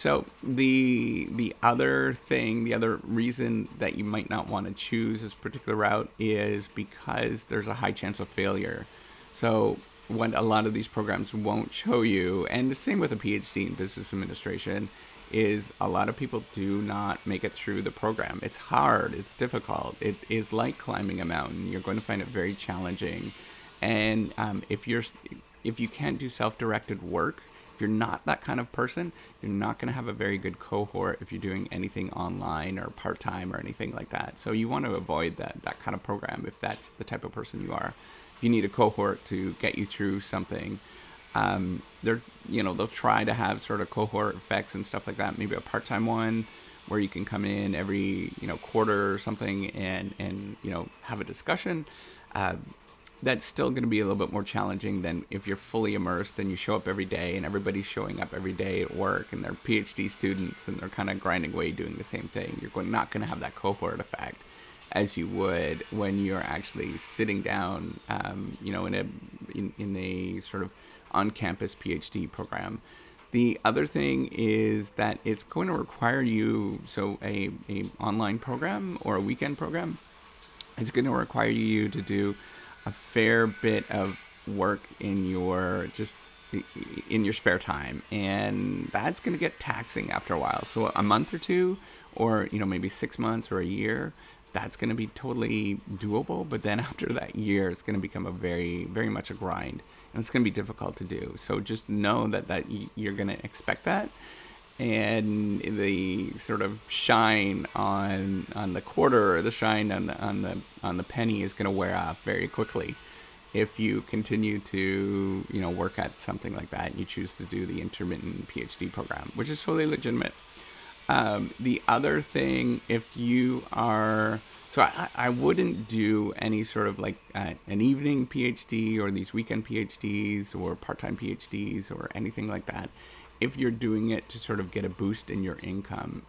So the other thing, the other reason that you might not want to choose this particular route is because there's a high chance of failure. So what a lot of these programs won't show you, and the same with a PhD in business administration, is a lot of people do not make it through the program. It's hard, it's difficult. It is like climbing a mountain. You're going to find it very challenging. And if you can't do self-directed work, if you're not that kind of person, you're not going to have a very good cohort if you're doing anything online or part-time or anything like that. So you want to avoid that kind of program if that's the type of person you are. If you need a cohort to get you through something, they'll try to have sort of cohort effects and stuff like that. Maybe a part-time one where you can come in every quarter or something and have a discussion. That's still going to be a little bit more challenging than if you're fully immersed and you show up every day and everybody's showing up every day at work and they're PhD students and they're kind of grinding away doing the same thing. You're not going to have that cohort effect as you would when you're actually sitting down, in a sort of on-campus PhD program. The other thing is that it's going to require you, so a online program or a weekend program, it's going to require you to do a fair bit of work in your spare time, and that's going to get taxing after a while. So a month or two, or maybe 6 months or a year, that's going to be totally doable. But then after that year, it's going to become a very, very much a grind, and it's going to be difficult to do. So just know that you're going to expect that. And the sort of shine on the quarter, or the shine on the penny, is going to wear off very quickly if you continue to work at something like that and you choose to do the intermittent PhD program, which is totally legitimate. The other thing, if you are, so I wouldn't do any sort of like an evening PhD or these weekend PhDs or part-time PhDs or anything like that. If you're doing it to sort of get a boost in your income,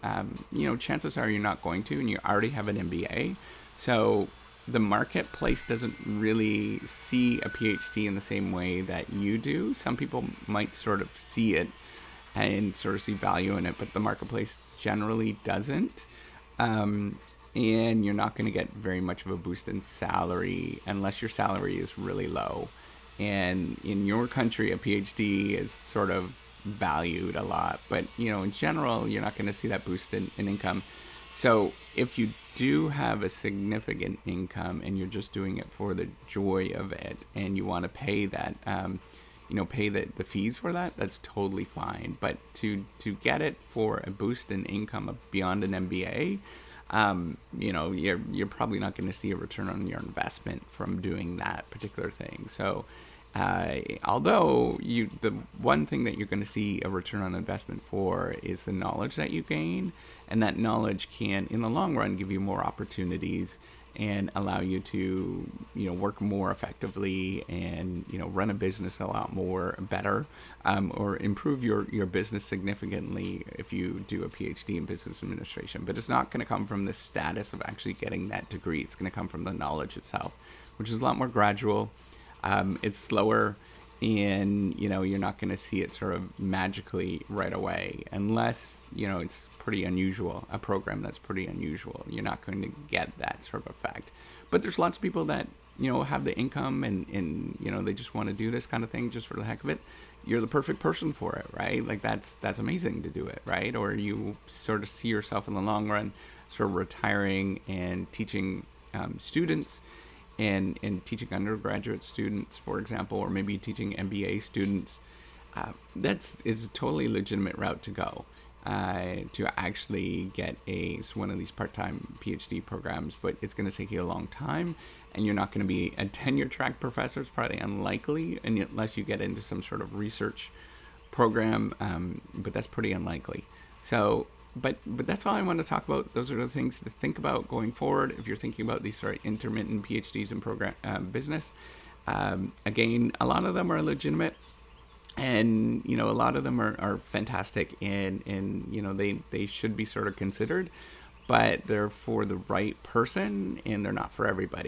chances are you're not going to, and you already have an MBA. So the marketplace doesn't really see a PhD in the same way that you do. Some people might sort of see it and sort of see value in it, but the marketplace generally doesn't. And you're not going to get very much of a boost in salary unless your salary is really low. And in your country, a PhD is sort of valued a lot, but in general, you're not going to see that boost in income. So if you do have a significant income and you're just doing it for the joy of it, and you want to pay that, pay the fees for that, that's totally fine. But to get it for a boost in income beyond an MBA, you're probably not going to see a return on your investment from doing that particular thing. So although the one thing that you're going to see a return on investment for is the knowledge that you gain, and that knowledge can, in the long run, give you more opportunities and allow you to, work more effectively and, run a business a lot more better, or improve your business significantly if you do a PhD in business administration. But it's not going to come from the status of actually getting that degree. It's going to come from the knowledge itself, which is a lot more gradual. It's slower, and you're not going to see it sort of magically right away unless it's pretty unusual, a program that's pretty unusual. You're not going to get that sort of effect. But there's lots of people that have the income and they just want to do this kind of thing just for the heck of it. You're the perfect person for it, right? Like that's amazing to do it, right? Or you sort of see yourself in the long run sort of retiring and teaching students. And teaching undergraduate students, for example, or maybe teaching MBA students, is a totally legitimate route to go to actually get one of these part-time PhD programs. But it's going to take you a long time, and you're not going to be a tenure-track professor. It's probably unlikely, and unless you get into some sort of research program, but that's pretty unlikely. So. But that's all I want to talk about. Those are the things to think about going forward if you're thinking about these sort of intermittent PhDs in program business. Again, a lot of them are legitimate, and a lot of them are fantastic, and they should be sort of considered, but they're for the right person and they're not for everybody.